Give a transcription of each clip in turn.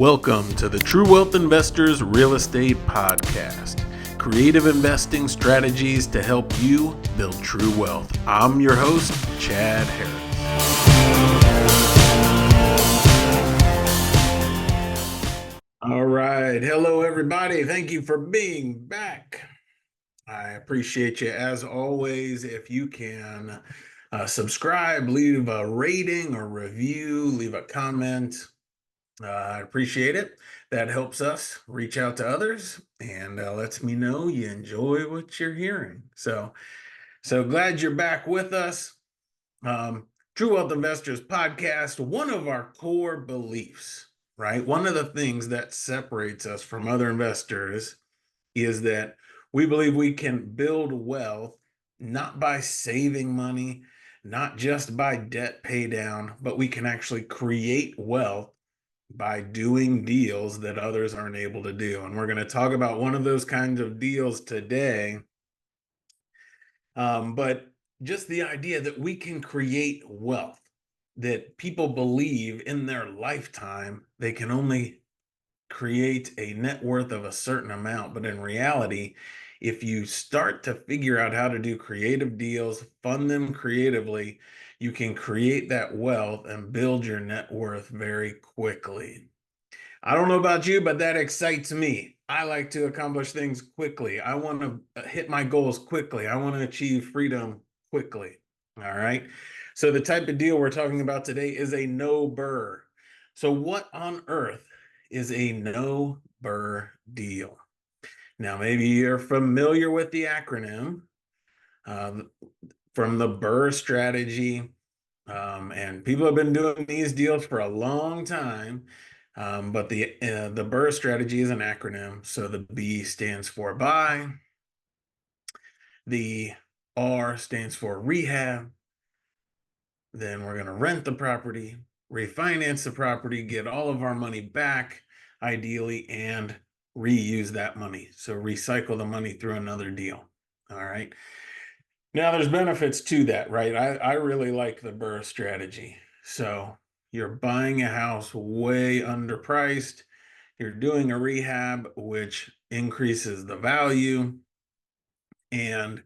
Welcome to the True Wealth Investors Real Estate Podcast. Creative investing strategies to help you build true wealth. I'm your host, Chad Harris. All right. Hello, everybody. Thank you for being back. I appreciate you as always. If you can subscribe, leave a rating or review, leave a comment. I appreciate it. That helps us reach out to others and lets me know you enjoy what you're hearing. So glad you're back with us. True Wealth Investors Podcast, one of our core beliefs, right? One of the things that separates us from other investors is that we believe we can build wealth not by saving money, not just by debt pay down, but we can actually create wealth by doing deals that others aren't able to do. And we're going to talk about one of those kinds of deals today. But just the idea that we can create wealth, that people believe in their lifetime, they can only create a net worth of a certain amount. But in reality, if you start to figure out how to do creative deals, fund them creatively, you can create that wealth and build your net worth very quickly. I don't know about you, but that excites me. I like to accomplish things quickly. I want to hit my goals quickly. I want to achieve freedom quickly. All right. So the type of deal we're talking about today is a no BRRRR. So what on earth is a no BRRRR deal? Now, maybe you're familiar with the acronym from the BRRRR strategy. And people have been doing these deals for a long time. But the BRRRR strategy is an acronym. So the B stands for buy, the R stands for rehab. Then we're going to rent the property, refinance the property, get all of our money back, ideally, and reuse that money. So recycle the money through another deal. All right. Now there's benefits to that, right? I really like the BRRRR strategy. So you're buying a house way underpriced. You're doing a rehab, which increases the value. And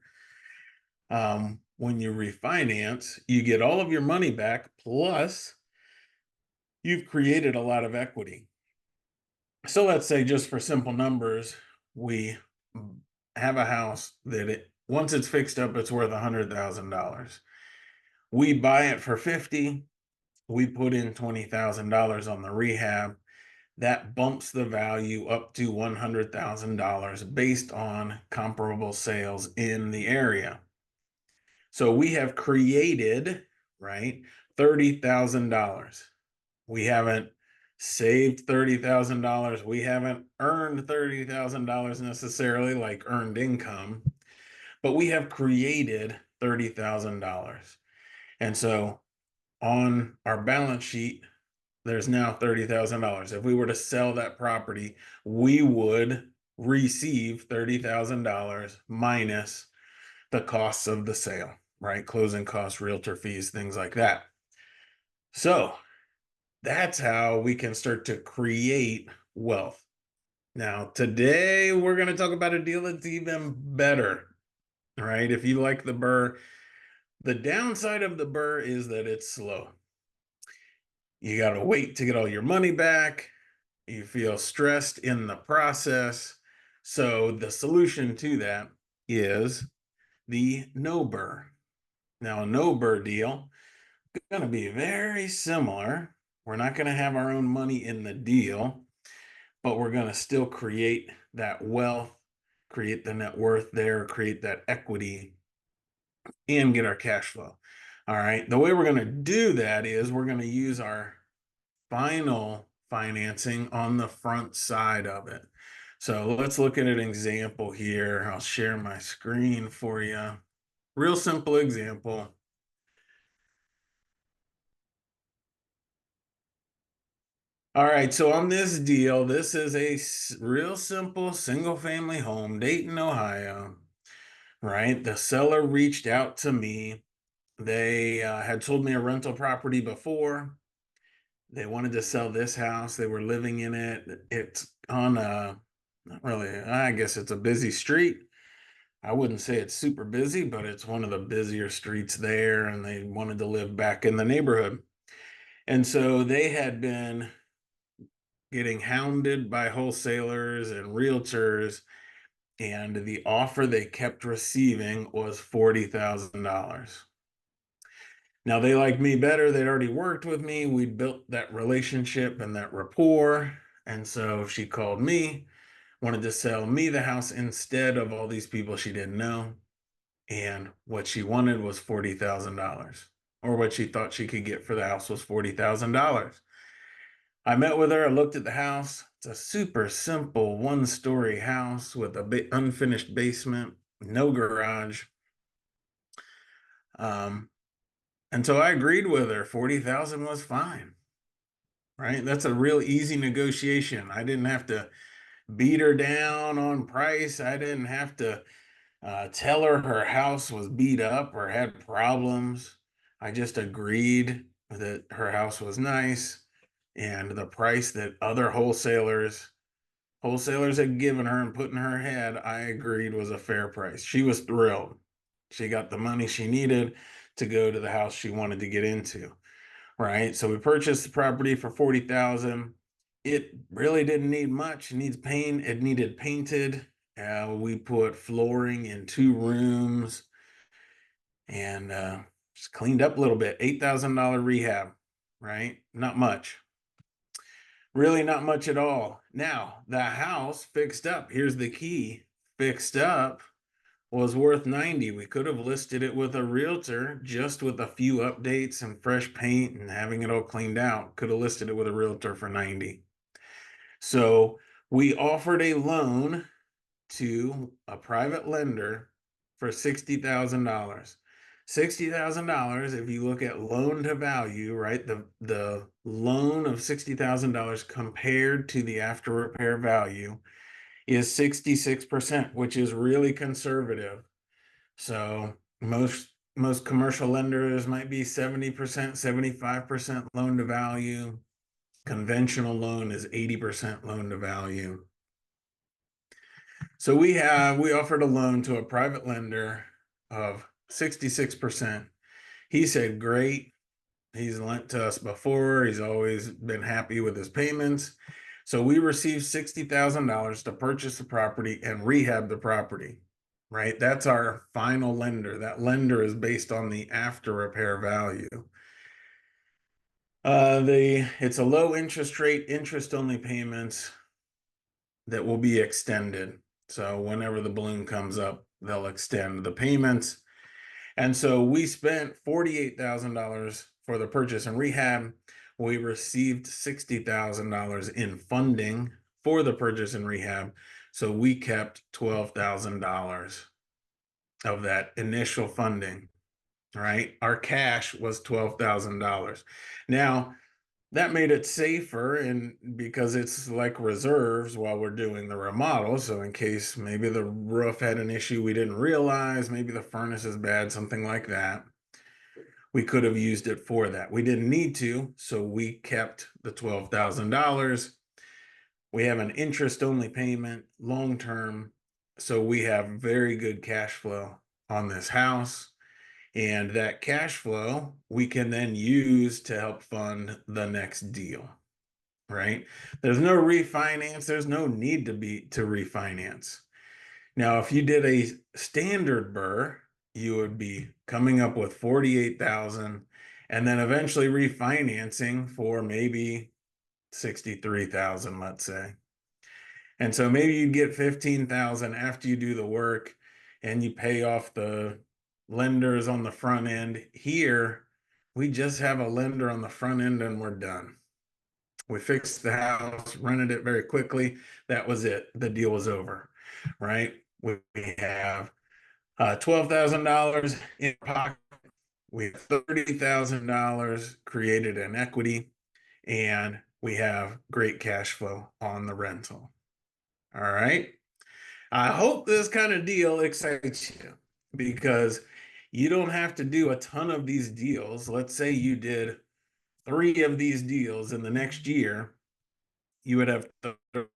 when you refinance, you get all of your money back, plus you've created a lot of equity. So let's say, just for simple numbers, we have a house that once it's fixed up, it's worth $100,000. We buy it for 50. We put in $20,000 on the rehab. That bumps the value up to $100,000 based on comparable sales in the area. So we have created, right, $30,000. We haven't saved $30,000. We haven't earned $30,000 necessarily, like earned income, but we have created $30,000. And so on our balance sheet, there's now $30,000. If we were to sell that property, we would receive $30,000 minus the costs of the sale, right? Closing costs, realtor fees, things like that. So that's how we can start to create wealth. Now, today we're going to talk about a deal that's even better, right? If you like the BRRRR, the downside of the BRRRR is that it's slow. You got to wait to get all your money back. You feel stressed in the process. So the solution to that is the no BRRRR. Now, a no BRRRR deal is going to be very similar. We're not going to have our own money in the deal, but we're going to still create that wealth, create the net worth there, create that equity, and get our cash flow. All right. The way we're going to do that is we're going to use our final financing on the front side of it. So let's look at an example here. I'll share my screen for you. Real simple example. All right, so on this deal, this is a real simple single family home, Dayton, Ohio, right? The seller reached out to me. They had sold me a rental property before. They wanted to sell this house. They were living in it. It's on a, not really, I guess it's a busy street. I wouldn't say it's super busy, but it's one of the busier streets there, and they wanted to live back in the neighborhood. And so they had been getting hounded by wholesalers and realtors, and the offer they kept receiving was $40,000. Now, they liked me better. They'd already worked with me. We'd built that relationship and that rapport. And so she called me, wanted to sell me the house instead of all these people she didn't know. And what she wanted was $40,000, or what she thought she could get for the house was $40,000. I met with her. I looked at the house. It's a super simple one-story house with a unfinished basement, no garage. Um, and so I agreed with her. 40,000 was fine, right? That's a real easy negotiation. I didn't have to beat her down on price. I didn't have to tell her house was beat up or had problems. I just agreed that her house was nice, and the price that other wholesalers had given her and put in her head, I agreed was a fair price. She was thrilled. She got the money she needed to go to the house she wanted to get into, right? So we purchased the property for 40,000. It really didn't need much. It needs paint. It needed painted. We put flooring in 2 rooms, and just cleaned up a little bit. $8,000 rehab, right? Not much. Really not much at all. Now, the house fixed up. Here's the key. Fixed up was worth 90. We could have listed it with a realtor just with a few updates and fresh paint and having it all cleaned out. Could have listed it with a realtor for 90. So we offered a loan to a private lender for $60,000. $60,000, if you look at loan to value, right? The loan of $60,000 compared to the after repair value is 66%, which is really conservative. So most commercial lenders might be 70%, 75% loan to value. Conventional loan is 80% loan to value. So we offered a loan to a private lender of 66%. He said, great. He's lent to us before. He's always been happy with his payments. So we received $60,000 to purchase the property and rehab the property, right? That's our final lender. That lender is based on the after repair value. It's a low interest rate, interest only payments that will be extended. So whenever the balloon comes up, they'll extend the payments. And so we spent $48,000 for the purchase and rehab. We received $60,000 in funding for the purchase and rehab. So we kept $12,000 of that initial funding, right? Our cash was $12,000. Now, that made it safer, and because it's like reserves while we're doing the remodel. So in case maybe the roof had an issue we didn't realize, maybe the furnace is bad, something like that, we could have used it for that. We didn't need to, so we kept the $12,000. We have an interest only payment long term, so we have very good cash flow on this house. And that cash flow we can then use to help fund the next deal, right? There's no refinance. There's no need to refinance. Now, if you did a standard BRRRR, you would be coming up with 48,000 and then eventually refinancing for maybe 63,000, let's say. And so maybe you'd get 15,000 after you do the work and you pay off the lenders on the front end. Here, we just have a lender on the front end and we're done. We fixed the house, rented it very quickly. That was it. The deal was over, right? We have $12,000 in pocket. We have $30,000 created in equity, and we have great cash flow on the rental. All right. I hope this kind of deal excites you, because you don't have to do a ton of these deals. Let's say you did 3 of these deals in the next year, you would have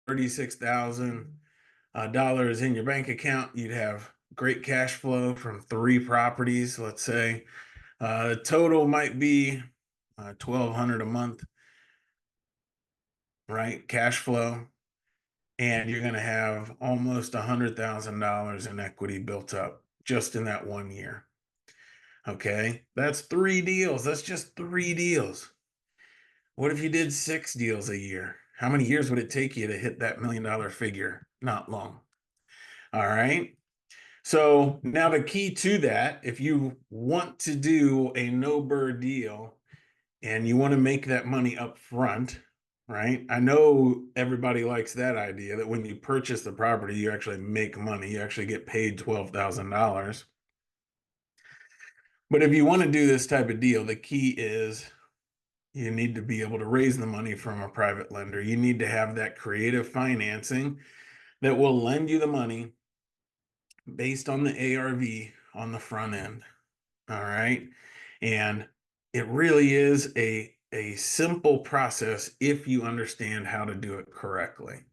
$36,000 in your bank account. You'd have great cash flow from 3 properties, let's say. The total might be $1,200 a month, right? Cash flow. And you're going to have almost $100,000 in equity built up just in that 1 year. Okay, that's 3 deals. That's just 3 deals. What if you did 6 deals a year? How many years would it take you to hit that $1 million figure? Not long. All right. So now the key to that, if you want to do a no BRRRR deal and you want to make that money up front, right? I know everybody likes that idea that when you purchase the property, you actually make money. You actually get paid $12,000. But if you want to do this type of deal, the key is you need to be able to raise the money from a private lender. You need to have that creative financing that will lend you the money based on the ARV on the front end. All right. And it really is a simple process if you understand how to do it correctly.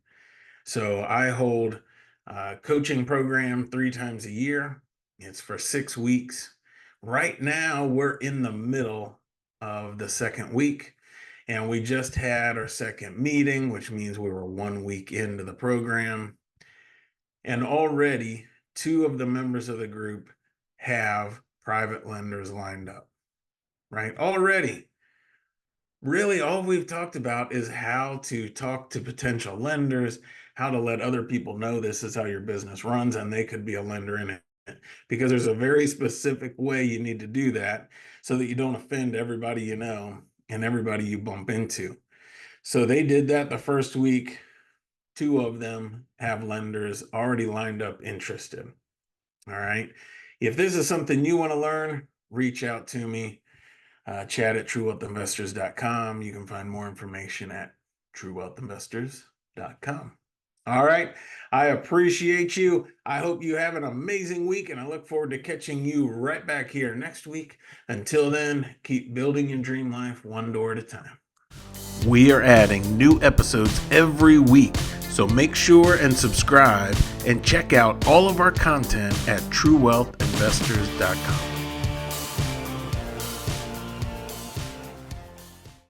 So I hold a coaching program 3 times a year. It's for 6 weeks. Right now, we're in the middle of the 2nd week, and we just had our 2nd meeting, which means we were 1 week into the program. And already 2 of the members of the group have private lenders lined up, right? Already. Really, all we've talked about is how to talk to potential lenders, how to let other people know this is how your business runs and they could be a lender in it. Because there's a very specific way you need to do that so that you don't offend everybody you know and everybody you bump into. So they did that the first week. 2 of them have lenders already lined up interested. All right. If this is something you want to learn, reach out to me. Chat at truewealthinvestors.com. You can find more information at truewealthinvestors.com. All right. I appreciate you. I hope you have an amazing week, and I look forward to catching you right back here next week. Until then, keep building your dream life one door at a time. We are adding new episodes every week, so make sure and subscribe and check out all of our content at truewealthinvestors.com.